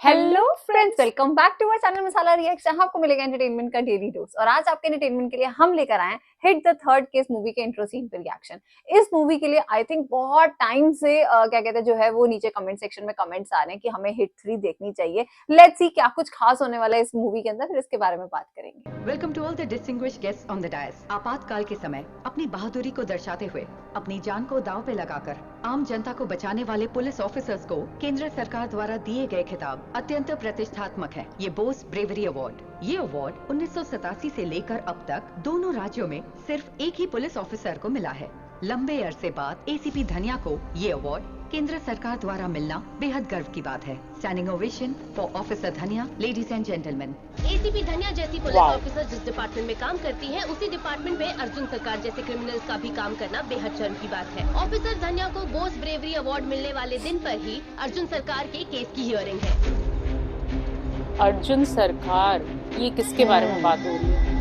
Hello friends, welcome back to our channel Masala react, जहां आपको मिलेगा एंटरटेनमेंट का डेली डोज। और आज आपके एंटरटेनमेंट के लिए हम लेकर आए हैं hit the third case movie के इंट्रो सीन पे रिएक्शन। इस मूवी के लिए आई थिंक बहुत टाइम से क्या कहते हैं जो है वो नीचे कमेंट सेक्शन में कमेंट्स आ रहे हैं कि हमें हिट 3 देखनी चाहिए। लेट्स सी क्या कुछ खास होने वाला है इस मूवी के अंदर, फिर इसके बारे में बात करेंगे। Welcome to all the distinguished guests on the dais. आपातकाल के समय अपनी बहादुरी को दर्शाते हुए अपनी जान को दांव पे लगाकर आम जनता को बचाने वाले पुलिस ऑफिसर्स को केंद्र सरकार द्वारा दिए गए खिताब अत्यंत प्रतिष्ठात्मक है। ये बोस ब्रेवरी अवार्ड। ये अवार्ड 1987 से लेकर अब तक दोनों राज्यों में सिर्फ एक ही पुलिस ऑफिसर को मिला है। लंबे अरसे बाद एसीपी धनिया को ये अवार्ड केंद्र सरकार द्वारा मिलना बेहद गर्व की बात है। स्टैंडिंग ओवेशन फॉर ऑफिसर धनिया, लेडीज एंड जेंटलमैन। एसीपी धनिया जैसी पुलिस ऑफिसर जिस डिपार्टमेंट में काम करती है, उसी डिपार्टमेंट में अर्जुन सरकार जैसे क्रिमिनल्स का भी काम करना बेहद शर्म की बात है। ऑफिसर धनिया को बोस ब्रेवरी अवार्ड मिलने वाले दिन पर ही अर्जुन सरकार के केस की हियरिंग है। अर्जुन सरकार, ये किसके बारे में बात हो रही है?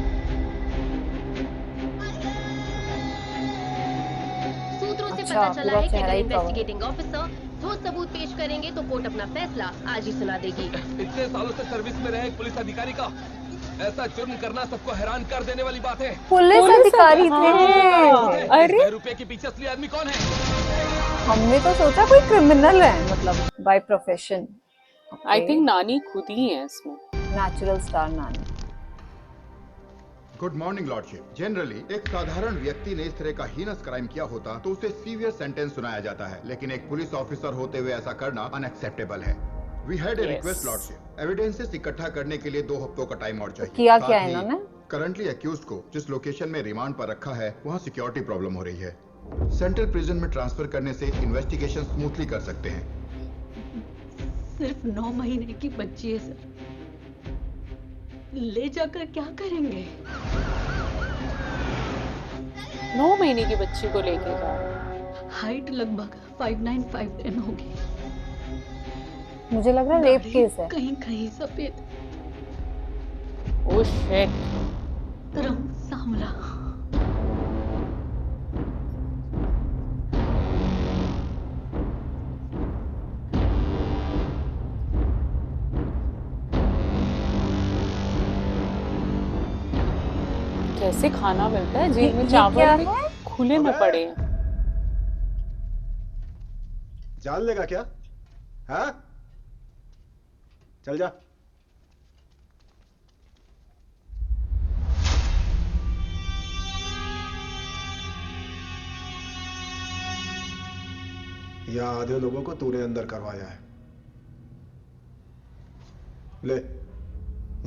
सूत्रों से अच्छा, पता चला पूरा है कि चेहरा अगर ही इन्वेस्टिगेटिंग ऑफिसर ठोस सबूत पेश करेंगे तो कोर्ट अपना फैसला आज ही सुना देगी। इतने सालों से सर्विस में रहे एक पुलिस अधिकारी का ऐसा जुर्म करना सबको हैरान कर देने वाली बात है। पुलिस अधिकारी थे। अरे ₹1000 के पीछे असली आदमी कौन है? हमने तो सोचा कोई क्रिमिनल है, मतलब बाय प्रोफेशन। आई थिंक नानी खुद ही है इसमें। नेचुरल स्टार नानी। Good morning lordship. जनरली एक साधारण व्यक्ति ने इस तरह का हीनस क्राइम किया होता तो उसे सीवियर सेंटेंस सुनाया जाता है, लेकिन एक पुलिस ऑफिसर होते हुए ऐसा करना अनएक्सेप्टेबल है। We had a request lordship. Evidences इकट्ठा करने के लिए 2 हफ्तों का टाइम और चाहिए। किया क्या है इन्होंने? करंटली एक्यूज्ड को जिस लोकेशन में रिमांड पर रखा है वहाँ सिक्योरिटी प्रॉब्लम हो रही है। सेंट्रल प्रिजन में ट्रांसफर करने से इन्वेस्टिगेशन स्मूथली कर सकते हैं। सिर्फ 9 महीने की बच्ची है सर, ले जाकर क्या करेंगे? 9 महीने की बच्ची को लेके जा। हाइट लगभग 595 होगी। मुझे लग रहा है रेप केस है। कहीं कहीं सफेद, ओह शिट। रंग सांवला। कैसे खाना मिलता है जेल में? ये चावल क्या भी है? खुले में पड़े हैं। जान लेगा क्या? हाँ? चल जा। यहाँ आधे लोगों को तूने अंदर करवाया है। ले,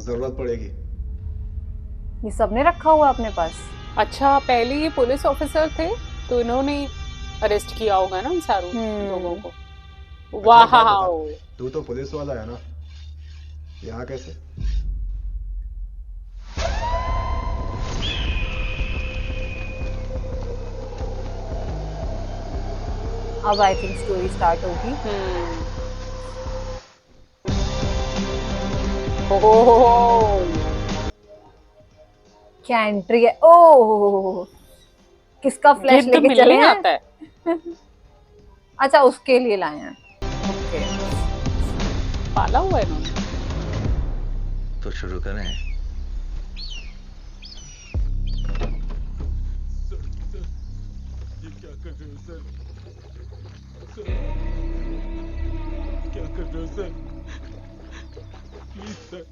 जरूरत पड़ेगी। ये सबने रखा हुआ अपने पास। अच्छा, पहले ये पुलिस ऑफिसर थे तो इन्होंने अरेस्ट किया होगा ना इन सारों लोगों को। वाह, तू तो पुलिस वाला है ना, यहाँ कैसे? अब आई थिंक स्टोरी स्टार्ट होगी। ओह, क्या एंट्री है। ओह, किसका फ्लैश गिफ्ट लेके चले मिलने हैं? आता है। अच्छा, उसके लिए लाए हैं। ओके, पाला हुआ है इन्होंने। तो शुरू करें। ये क्या कर रहे हो सर? क्या कर रहे हो सर? प्लीज सर,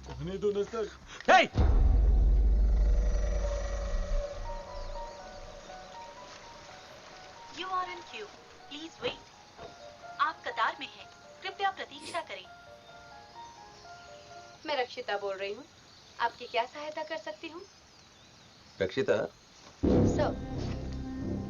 जाने दो ना sir. Hey! You are in queue. Please wait. आप कतार में हैं। कृपया प्रतीक्षा करें। मैं रक्षिता बोल रही हूँ, आपकी क्या सहायता कर सकती हूँ? रक्षिता, सर,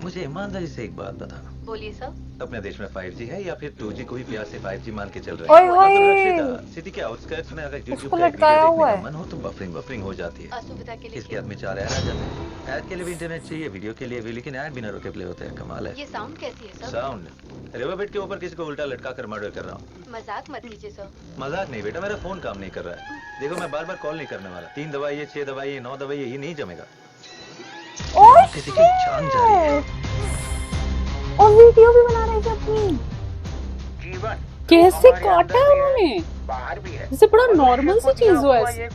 मुझे ईमानदारी से एक बात बता। बोलिए सर। अपने देश में 5G है या फिर 2G को भी प्यार से 5G मान के चल रहे ओए हैं? होए। रक्षिता, सिटी के आउटस्कर्ट्स में अगर YouTube उसको पे लटकाया वीडियो हुआ देखने है। का मन हो तो बफरिंग हो जाती है। असुविधा के लिए इसके आदमी 4 ऐड आ जाते हैं। ऐड के लिए भी इंटरनेट चाहिए, वीडियो के लिए भी, लेकिन ऐड बिना रुके प्ले होते हैं। कमाल है। ये साउंड कैसी है सर? साउंड रिवर बेड के ऊपर किसी को उल्टा लटका कर मर्डर कर रहा हूँ। मजाक मत कीजिए सर। मजाक नहीं बेटा, मेरा फोन काम नहीं कर रहा है। देखो, मैं बार बार कॉल नहीं करने वाला। 3 दवाई है, 6 दवाई है, 9 दवाई है, ये नहीं जमेगा। किसी की जान जा रही है। और वीडियो भी बना रही है अपनी। कैसे काटा है उन्होंने? जैसे बड़ा नॉर्मल सी चीज हुआ है।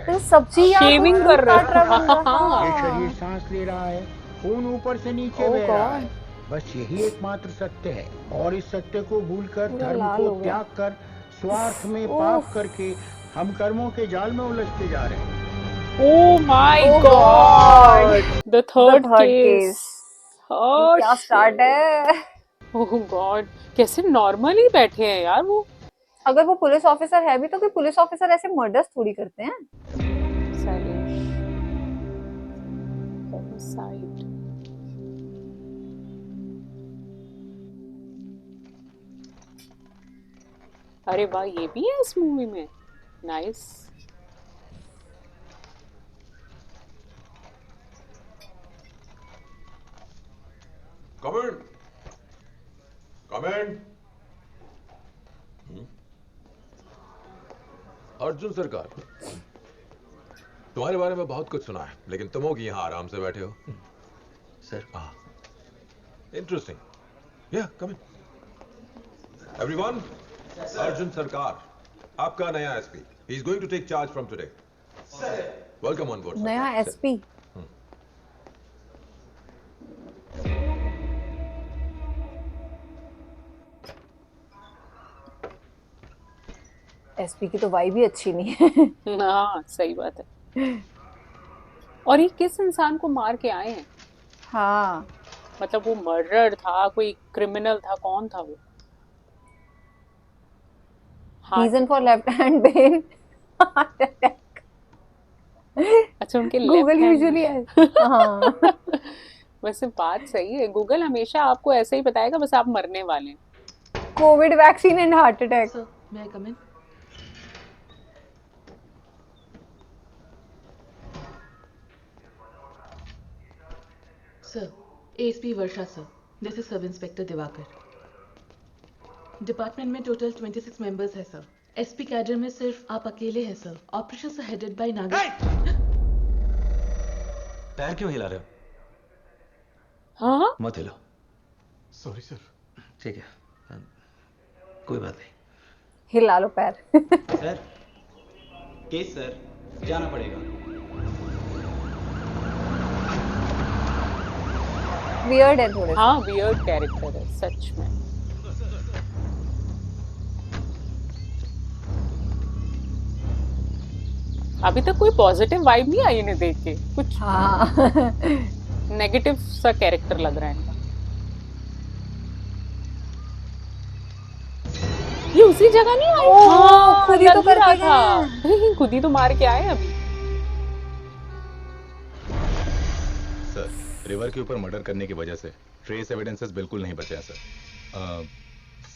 तो सब्जी यार शेविंग वो कर रहा काट रहा है। बंदा। हाँ। ये शरीर सांस ले रहा है, खून ऊपर से नीचे Oh बह रहा है। God. बस यही एकमात्र सत्य है, और इस सत्य को भूलकर पूरा धर्म लाल को हो गया। त्याग कर स्वार्थ में उफ। पाप करके हम कर्मों के जाल में उलझते जा रहे हैं। Oh my Oh God! God. The third The third case. case. Oh क्या स्टार्ट है? Oh God! कैसे नॉर्मली बैठे हैं यार वो। अगर वो पुलिस ऑफिसर है भी तो कोई पुलिस ऑफिसर ऐसे मर्डर्स थोड़ी करते हैं। Homicide. अरे वाह, ये भी है इस मूवी में। Nice. Come in. Come in. Arjun सरकार, तुम्हारे बारे में बहुत कुछ सुना है, लेकिन तुम हो कि यहाँ आराम से बैठे हो। Sir interesting. Yeah come in everyone. Arjun Sarkar आपका नया SP. He is going to take charge from today. Welcome on board. नया एसपी। एसपी की तो वाइब भी अच्छी नहीं है। हाँ सही बात है। और ये किस इंसान को मार के आए हैं? हाँ मतलब वो मर्डर था, कोई क्रिमिनल था, कौन था वो? Reason for left hand pain. अच्छा, उनके गूगल यूजुअली है। हाँ वैसे बात सही है, गूगल हमेशा आपको ऐसे ही बताएगा, बस आप मरने वाले हैं। COVID vaccine and heart attack. Sir may I come in? Sir, ASP Varsha sir, this is sub inspector Diwakar. Department में टोटल 26 मेंबर्स है सर। एसपी कैडर में सिर्फ आप अकेले हैं sir. Operations are headed by Nagar. पैर क्यों हिला रहे हो? हाँ मत हिलो। Sorry sir. ठीक है, कोई बात नहीं। हिला लो पैर। सर केस सर जाना पड़ेगा। वियर्ड है थोड़े से। हाँ वियर्ड कैरेक्टर है सच में। अभी तक कोई पॉजिटिव वाइब नहीं आई इन्हें देख के, कुछ हाँ नेगेटिव सा कैरेक्टर लग रहा है इनका। ये उसी जगह नहीं आई? हाँ, खुद ही तो लग रहा करके था। गए। खुद ही तो मार के आए अभी। सर, रिवर के ऊपर मर्डर करने की वजह से ट्रेस एविडेंसेस बिल्कुल नहीं बचे हैं सर।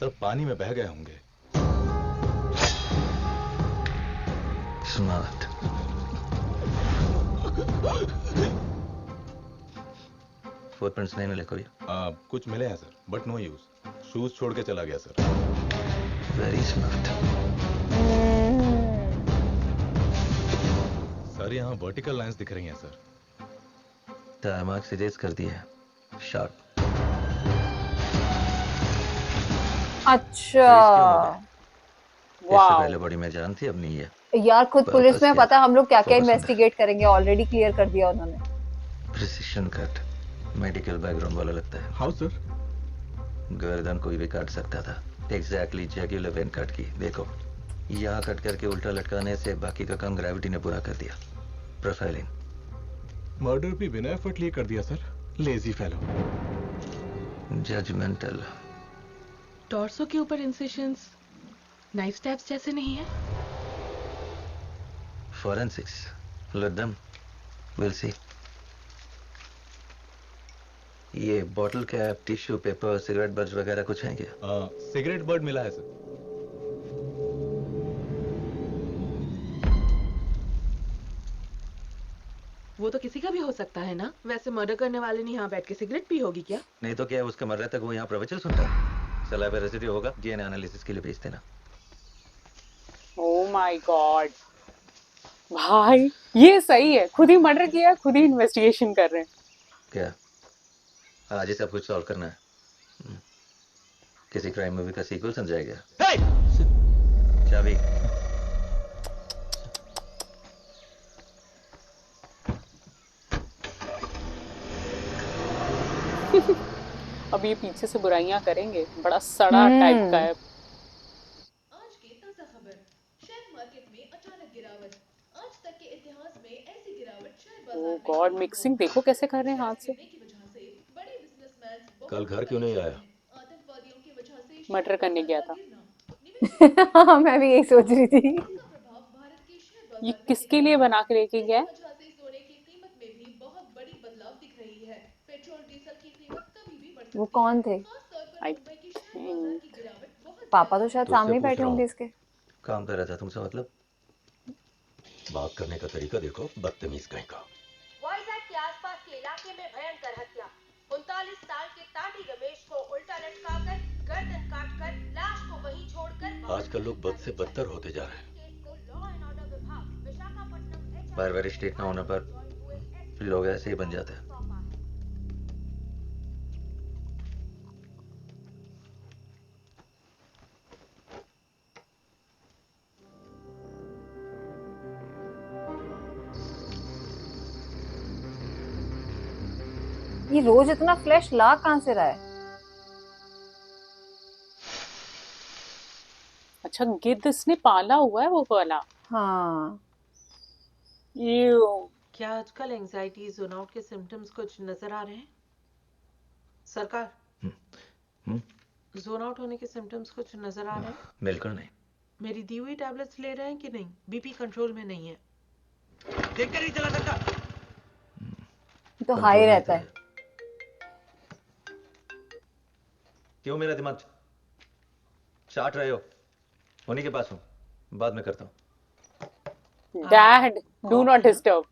सब पानी में बह गए होंगे। स्मार्ट। फुटप्रिंट्स नहीं मिले कोई? कुछ मिले हैं sir, but no use. Shoes छोड़ के चला गया सर। Very smart. सर यहाँ वर्टिकल लाइंस दिख रही हैं सर। दिमाग से रेस कर दिया है। शार्प। अच्छा इससे पहले बॉडी में जान थी, अब नहीं है। यार खुद पुलिस में क्या? पता हम लोग क्या क्या Focus on इन्वेस्टिगेट करेंगे, ऑलरेडी क्लियर कर दिया उन्होंने। प्रिसिशन कट, मेडिकल बैकग्राउंड वाला लगता है। How sir? गर्दन कोई भी काट सकता था। एग्जैक्टली जैगुलर वेन कट की। देखो यहाँ कट करके उल्टा लटकाने से बाकी का काम ग्रेविटी ने पूरा कर दिया। प्रोफाइलिंग। मर्डर भी बिना एफर्ट लिए कर दिया sir. Lazy fellow. Judgmental. Torso के ऊपर इंसिशंस नाइफ स्टैब्स जैसे नहीं है? Forensics. Let them, will see. ये bottle cap, tissue paper, cigarette butts वगैरह कुछ है क्या? सिगरेट बर्ड मिला है सर। वो तो किसी का भी हो सकता है ना। वैसे मर्डर करने वाले ने यहाँ बैठ के सिगरेट पी होगी क्या? नहीं तो क्या उसके मरने तक वो यहाँ प्रवचन सुनता है? सलाह पे रेसिड्यू होगा, डीएनए एनालिसिस के लिए भेज देना। ओह माय गॉड भाई, ये सही है। खुद ही मर्डर किया, खुद ही इन्वेस्टिगेशन कर रहे हैं। क्या आज ही सब कुछ सॉल्व करना है? किसी क्राइम मूवी का सीक्वल समझाया गया। चाबी। अब ये पीछे से बुराइयां करेंगे, बड़ा सड़ा टाइप का है। आज की ताजा खबर, शेयर मार्केट में अचानक गिरावट। आज तक के इतिहास में ऐसी गिरावट शेयर बाजार में गॉड, मिक्सिंग देखो कैसे कर रहे हैं हाथ से। की वजह से बड़े बिजनेसमैन कल घर क्यों नहीं आया? आतंकवादियों की वजह से मर्डर करने गया था। मैं भी यही सोच रही थी। भारत के शेयर ये किसके लिए बना के लेके गया है? वजह से सोने की कीमत में भी बहुत बड़ी बदलाव दिख रही है। पेट्रोल डीजल की कीमत कभी भी बढ़ सकती है। वो कौन थे? आई थिंक पापा तो शायद तुझसे सामने पूछ बैठे रहा होंगे हूँ। इसके। काम कर रहा था तुमसे मतलब? बात करने का तरीका देखो, बदतमीज कहीं का। वाइजैक के आसपास के इलाके में भयंकर हत्या। 39 साल के ताटी रमेश को उल्टा लटकाकर गर्दन काटकर लाश को वहीं छोड़कर आजकल लोग बद से बदतर होते जा रहे हैं। बार बार स्टेट ना होने पर लोग ऐसे ही बन जाते हैं। ये रोज इतना फ्लैश ला कहाँ से रहा है? अच्छा, गिद्ध इसने पाला हुआ है वो वाला। हाँ। क्या आजकल एंजाइटी जोन आउट के सिम्टम्स कुछ नजर आ रहे हैं सरकार? जोन आउट होने के सिम्टम्स कुछ नजर आ रहे हैं? मिलकर नहीं। मेरी दी हुई टैबलेट्स ले रहे हैं कि नहीं? बीपी कंट्रोल में नहीं है। देखकर नहीं चला सकता। तो हाई रहता है। क्यों मेरा दिमाग चाट रहे हो? उन्हीं के पास हूँ, बाद में करता हूँ। Dad, do not disturb.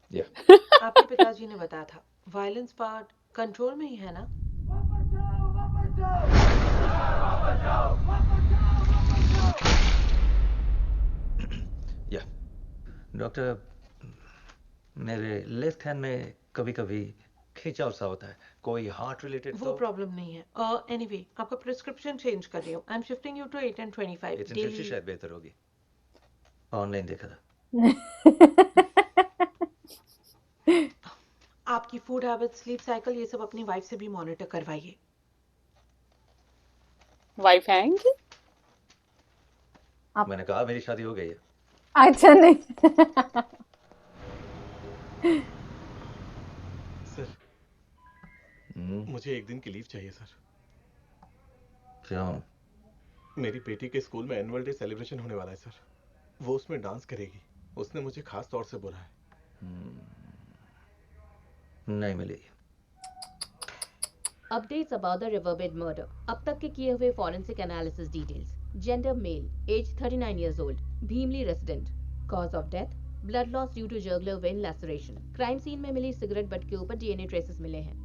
आपके पिताजी ने बताया था वायलेंस पार्ट कंट्रोल में ही है ना? या डॉक्टर, मेरे लेफ्ट हैंड में कभी कभी खिंचाव सा होता है। कोई हार्ट रिलेटेड वो प्रॉब्लम नहीं है। एनीवे, आपका प्रिस्क्रिप्शन चेंज कर रही हूँ। I am shifting you to 8 and 25 850 शायद बेहतर होगी। ऑनलाइन देखा था। आपकी फूड हैबिट, स्लीप साइकिल, ये सब अपनी वाइफ से भी मॉनिटर करवाइए। वाइफ है इनकी? मैंने कहा मेरी शादी हो गई है। अच्छा नहीं। सर, मुझे एक दिन की लीव चाहिए सर। क्यों? मेरी बेटी के स्कूल में एनुअल डे सेलिब्रेशन होने वाला है सर। वो उसमें डांस करेगी। उसने मुझे खास तौर से बोला है। नहीं मिलेगी। Updates about the Riverbed murder. अब तक के किए हुए forensic analysis details. Gender male, age 39 years old, Bhimli resident. Cause of death, blood loss due to jugular vein laceration. Crime scene में मिली सिगरेट बट के ऊपर DNA traces मिले हैं।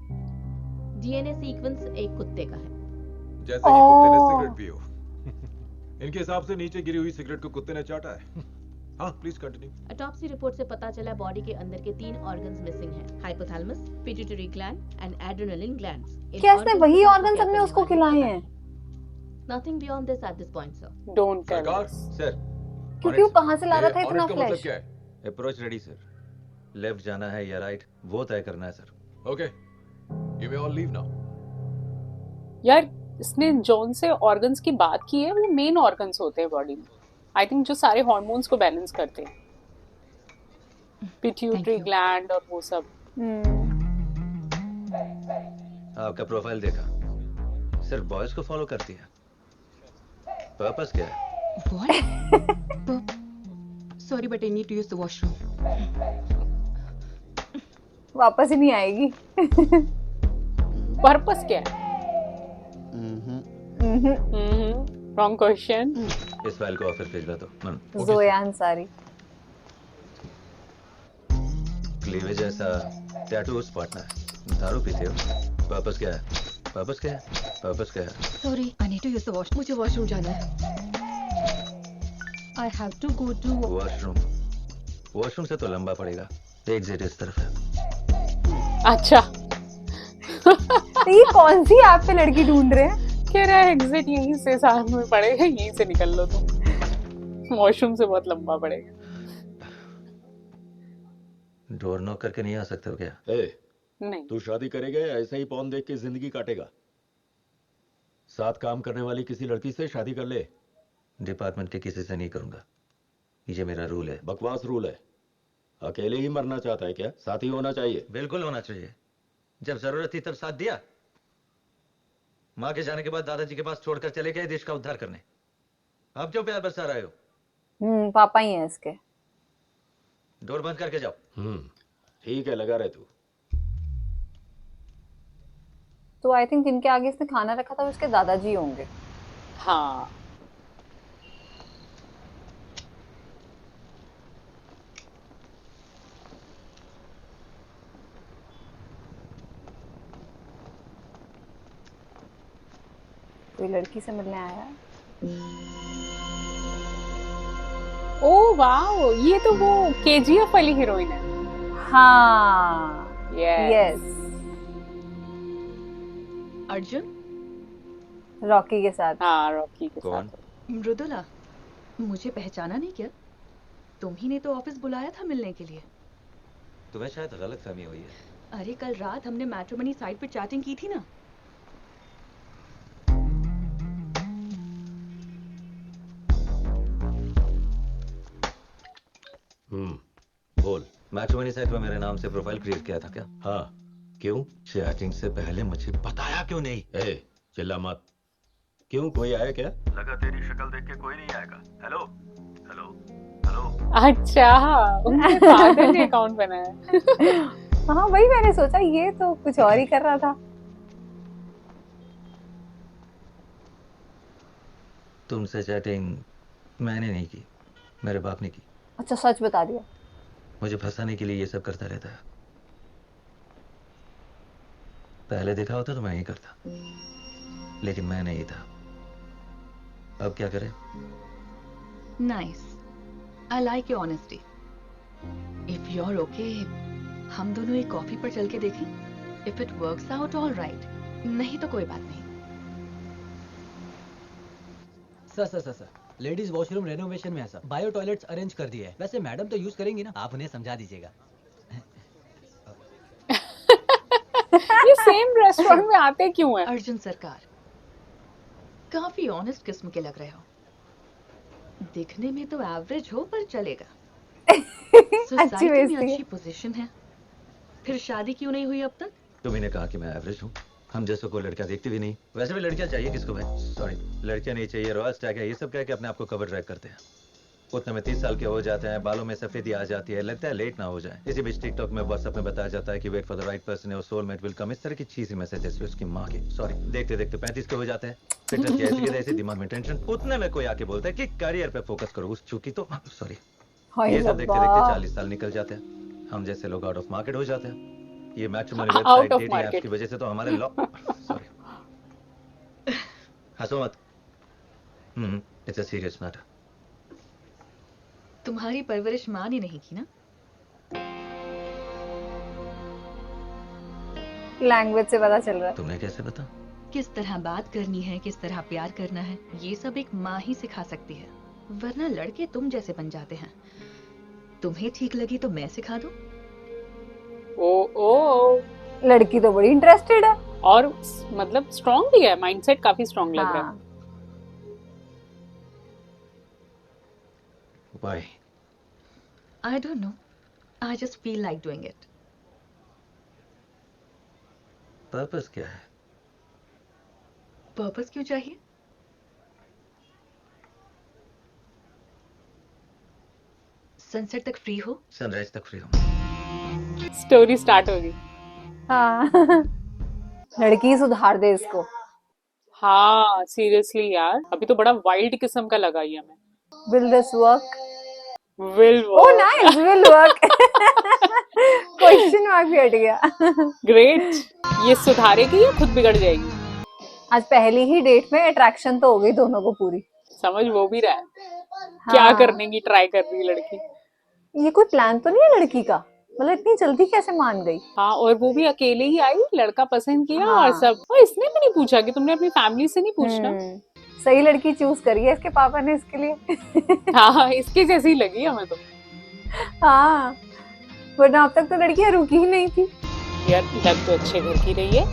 DNA sequence एक कुत्ते का है। जैसे कि कुत्ते ने सिगरेट पी हो। इनके हिसाब से नीचे गिरी हुई सिगरेट को कुत्ते ने चाटा है। हाँ, प्लीज कंटिन्यू। ऑटोप्सी रिपोर्ट से पता चला बॉडी के अंदर के 3 ऑर्गन्स मिसिंग हैं। Hypothalamus, pituitary gland and adrenaline glands. क्या इसने वही ऑर्गन्स अपने उसको खिलाए हैं? Nothing beyond this at this point, sir. Don't tell सरकार, us. सर, क्योंकि वो कहाँ से ला रहा था ये इतना ऑनेस्ट का मतलब फ्लैश? क्या है? Approach ready sir. लेफ्ट जाना है या राइट, वो तय करना है sir. Okay, you may all leave now. यार, इसने जॉन से ऑर्गन्स की बात की है। वो मेन ऑर्गन्स होते हैं बॉडी में, आई थिंक, जो सारे हार्मोन्स को बैलेंस करते हैं। पिट्यूटरी ग्लैंड और वो सब। आपका प्रोफाइल देखा, सिर्फ बॉयज को फॉलो करती है। पर्पस क्या है? Sorry, but I need to use the washroom. वापस ही नहीं आएगी। पर्पस क्या है? Wrong question. इस फाइल को ऑफिस भेज दो। जोया अंसारी। क्लीवेज जैसा टैटू स्पॉट ना है। दारू पीते हो। पर्पस क्या है? पर्पस क्या है? पर्पस क्या है? Sorry, I need to use the washroom. मुझे वॉशरूम जाना है। I have to go to. Washroom. Washroom से तो लंबा पड़ेगा। एग्जिट इस तरफ है। अच्छा। तो ये कौन सी ऐप पे लड़की ढूंढ रहे हैं? कह रहा है एग्जिट यहीं से साथ में पड़ेगा, यहीं से निकल लो तुम, वॉशरूम से बहुत लंबा पड़ेगा। डोर नॉक करके नहीं आ सकते हो क्या? नहीं। तू शादी करेगा या ऐसा ही पॉन देख के जिंदगी काटेगा? साथ काम करने वाली किसी लड़की से शादी कर ले। डिपार्टमेंट के किसी से नहीं करूंगा, ये मेरा रूल है। बकवास रूल है। अकेले ही मरना चाहता है क्या? साथी होना चाहिए। बिल्कुल होना चाहिए। जब जरूरत थी तब साथ दिया। माँ के जाने के बाद दादाजी के पास छोड़कर चले गए देश का उद्धार करने। अब क्यों प्यार बरसा रहे हो? पापा ही हैं इसके। डोर बंद करके जाओ। ठीक है, लगा रहे तू। तो आई थिंक जिनके आगे इसने खाना रखा था उसके दादाजी होंगे। हाँ। कोई लड़की से मिलने आया। ओ वाओ, ये तो वो केजीएफ वाली हीरोइन है। हाँ यस। अर्जुन, रॉकी के साथ। हाँ रॉकी के कौन? साथ। मृदुला, मुझे पहचाना नहीं क्या? तुम ही ने तो ऑफिस बुलाया था मिलने के लिए। तुम्हें शायद गलतफहमी हुई है। अरे कल रात हमने मैट्रिमोनी साइट पर चैटिंग की थी ना। बोल। मैट्रिमोनी साइट पर मेरे नाम से प्रोफाइल क्रिएट किया था क्या? हाँ, क्यों? चैटिंग से पहले मुझे बताया क्यों नहीं? चिल्ला मत। क्यों, कोई आया क्या? लगा तेरी शक्ल देख के कोई नहीं आएगा। Hello hello hello. अच्छा, उनके फादर ने अकाउंट बनाया। हाँ वही मैंने सोचा, ये तो कुछ और ही कर रहा था। तुमसे चैटिंग मैंने नहीं की, मेरे बाप ने की। अच्छा, सच बता दिया। मुझे फंसाने के लिए ये सब करता रहता है। पहले देखा होता तो मैं ही करता, लेकिन मैं नहीं था। अब क्या करें? Nice, I like your honesty. If you are okay, हम दोनों एक कॉफी पर चल के देखें। If it works out all right, नहीं तो कोई बात नहीं। सर लेडीज वॉशरूम रेनोवेशन में है सर। बायो टॉयलेट्स अरेंज कर दिए हैं। वैसे मैडम तो यूज करेंगी ना, आप उन्हें समझा दीजिएगा। ये सेम रेस्टोरेंट में आते क्यों हैं? अर्जुन सरकार, काफी ऑनेस्ट किस्म के लग रहे हो। दिखने में तो एवरेज हो पर चलेगा। सोसाइटी में अच्छी पोजीशन है, फिर शादी क्यों नहीं हुई अब तक? तुम्ही ने कहा कि मैं एवरेज हूँ। हम जैसे कोई लड़का देखती भी नहीं। वैसे भी लड़कियां चाहिए किसको भाई? सॉरी, लड़कियां नहीं चाहिए, रॉयल स्टैग है, ये सब कह के अपने आप को कवर ड्राइव करते हैं। उतने में 30 साल के हो जाते हैं, बालों में सफेदी आ जाती है, लगता है लेट ना हो जाए। इसी बीच टिकटॉक में व्हाट्सएप में बताया जाता है कि wait for the right person, your soulmate will come. इस तरह की चीज़ी मैसेजेस उसकी माँ के। सॉरी, देखते देखते 35 के हो जाते हैं। फिटनेस की ऐसी ऐसी दिमाग में टेंशन। उतने में कोई आके बोलता है कि करियर पे फोकस करो। उस चूकी तो सॉरी, ये सब देखते देखते 40 साल निकल जाते हैं। हम जैसे लोग आउट ऑफ मार्केट हो जाते हैं। ये मैट्रिमोनी वेबसाइट डेटिंग ऐप्स की वजह से तो हमारे सॉरी, हंसो मत। It's a serious matter. तुम्हारी परवरिश माँ ने नहीं की ना? लैंग्वेज से पता चल रहा है। तुम्हें कैसे पता? किस तरह बात करनी है, किस तरह प्यार करना है, ये सब एक माँ ही सिखा सकती है। वरना लड़के तुम जैसे बन जाते हैं। तुम्हें ठीक लगी तो मैं सिखा दूं? ओ लड़की तो बड़ी इंटरेस्टेड है और मतलब स्ट्रांग भी है, माइंडसेट काफी स्ट्रांग लग रहा है। Why? I don't know. I just feel like doing it. Purpose क्या है? पर्पस क्यों चाहिए? सनसेट तक फ्री हो, सनराइज तक फ्री हो। स्टोरी स्टार्ट होगी। हाँ लड़की सुधार दे इसको। हाँ सीरियसली यार, अभी तो बड़ा वाइल्ड किस्म का लगा ही हमें। Will this work? Will work. Oh nice, will work. Question mark भी हट गया। ग्रेट। ये सुधारेगी या खुद बिगड़ जाएगी? आज पहली ही डेट में अट्रैक्शन तो हो गई दोनों को पूरी। समझ वो भी रहा है। क्या करने की ट्राई कर रही है लड़की। ये कोई प्लान तो नहीं है लड़की का? मतलब इतनी जल्दी कैसे मान गई? हाँ, और वो भी अकेले ही आई, लड़का पसंद किया और हाँ। सब, और इसने भी नहीं पूछा कि तुमने अपनी फैमिली से नहीं पूछना। सही लड़की चूज करी है इसके पापा ने इसके लिए। हाँ, इसके जैसी ही लगी हमें तो। हाँ, वरना अब तक तो लड़कियां रुकी ही नहीं थी। यार लग तो अच्छे घर की रही है।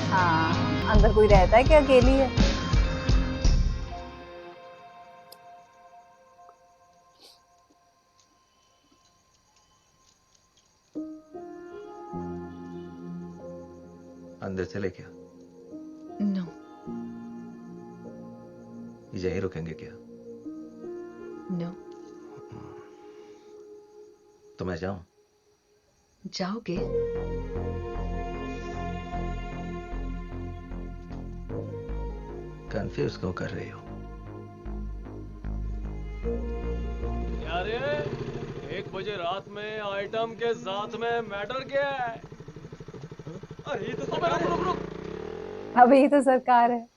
हाँ, अंदर कोई रहता है कि अकेली है? अंदर चले क्या? नो। यहीं रुकेंगे क्या? नो। तो मैं जाऊं? जाओगे? कंफ्यूज क्यों कर रही हो? यार 1 बजे रात में आइटम के साथ में मैटर क्या है? अरे ये तो रुक। अभी ये तो सरकार है।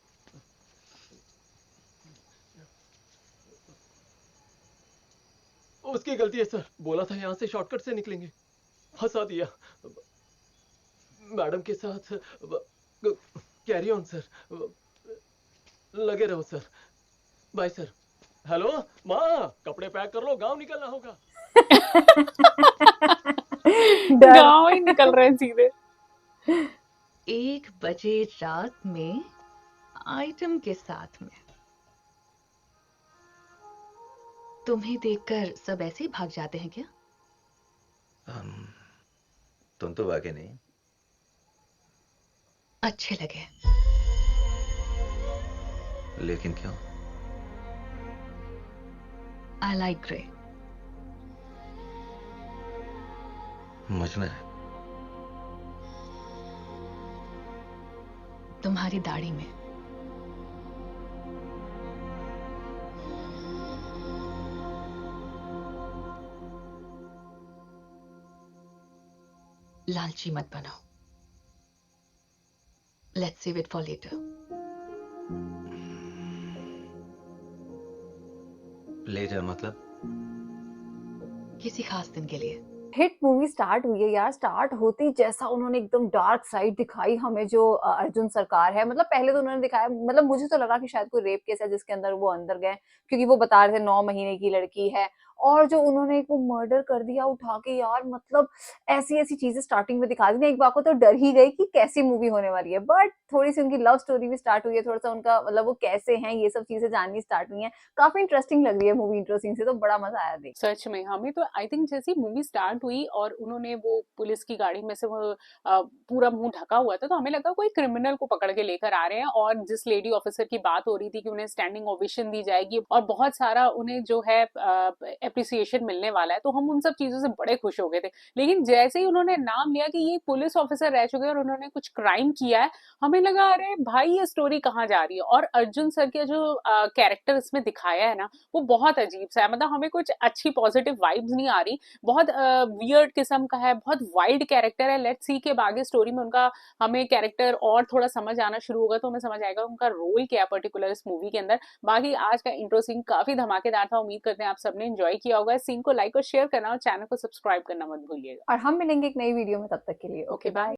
उसकी गलती है सर, बोला था यहाँ से शॉर्टकट से निकलेंगे, फंसा दिया। मैडम के साथ कैरी ऑन सर, लगे रहो सर। Bye sir. हेलो माँ, कपड़े पैक कर लो, गांव निकलना होगा। गांव ही निकल रहे हैं सीधे। 1 बजे रात में आइटम के साथ में। तुम्हें देखकर सब ऐसे ही भाग जाते हैं क्या? तुम तो वाकई नहीं। अच्छे लगे। लेकिन क्यों? I like grey. मुझ में तुम्हारी दाढ़ी में। लालची मत बनो। Let's save it for later. Later मतलब? किसी खास दिन के लिए। हिट मूवी स्टार्ट हुई है यार, स्टार्ट होते ही जैसा उन्होंने एकदम डार्क साइड दिखाई हमें, जो अर्जुन सरकार है, मतलब पहले तो उन्होंने दिखाया, मतलब मुझे तो लगा कि शायद कोई रेप केस है जिसके अंदर वो अंदर गए, क्योंकि वो बता रहे थे 9 महीने की लड़की है, और जो उन्होंने वो मर्डर कर दिया उठा के यार, मतलब ऐसी ऐसी चीजें स्टार्टिंग में दिखा दी ना, एक बार को तो डर ही गई कि कैसी मूवी होने वाली है। बट थोड़ी सी उनकी लव स्टोरी भी स्टार्ट हुई है, थोड़ा सा उनका मतलब वो कैसे हैं ये सब चीजें जाननी स्टार्ट हुई है। काफी इंटरेस्टिंग लग रही है मूवी इंट्रो सीन से, तो बड़ा मजा आया देख। सच में हमें तो आई थिंक जैसी मूवी स्टार्ट हुई और उन्होंने वो पुलिस की गाड़ी में से वो पूरा मुंह ढका हुआ था, तो हमें लगा कोई क्रिमिनल को पकड़ के लेकर आ रहे हैं, और जिस लेडी ऑफिसर की बात हो रही थी कि उन्हें स्टैंडिंग ओवेशन दी जाएगी और बहुत सारा उन्हें जो है एप्रिसिएशन मिलने वाला है, तो हम उन सब चीजों से बड़े खुश हो गए थे। लेकिन जैसे ही उन्होंने नाम लिया कि ये पुलिस ऑफिसर रह चुके हैं और उन्होंने कुछ क्राइम किया है, हमें लगा अरे भाई ये स्टोरी कहाँ जा रही है। और अर्जुन सर का जो कैरेक्टर इसमें दिखाया है ना, वो बहुत अजीब सा है, मतलब हमें कुछ अच्छी पॉजिटिव वाइब्स नहीं आ रही, बहुत वियर्ड किस्म का है, बहुत वाइल्ड कैरेक्टर है। लेट्स सी के बाकी स्टोरी में उनका हमें कैरेक्टर और थोड़ा समझ आना शुरू होगा तो हमें समझ आएगा उनका रोल क्या है पर्टिकुलर इस मूवी के अंदर। बाकी आज का इंट्रो सीन काफी धमाकेदार था, उम्मीद करते हैं आप सबने एंजॉय किया होगा। इस सीन को लाइक और शेयर करना और चैनल को सब्सक्राइब करना मत भूलिएगा। और हम मिलेंगे एक नई वीडियो में, तब तक के लिए ओके बाय।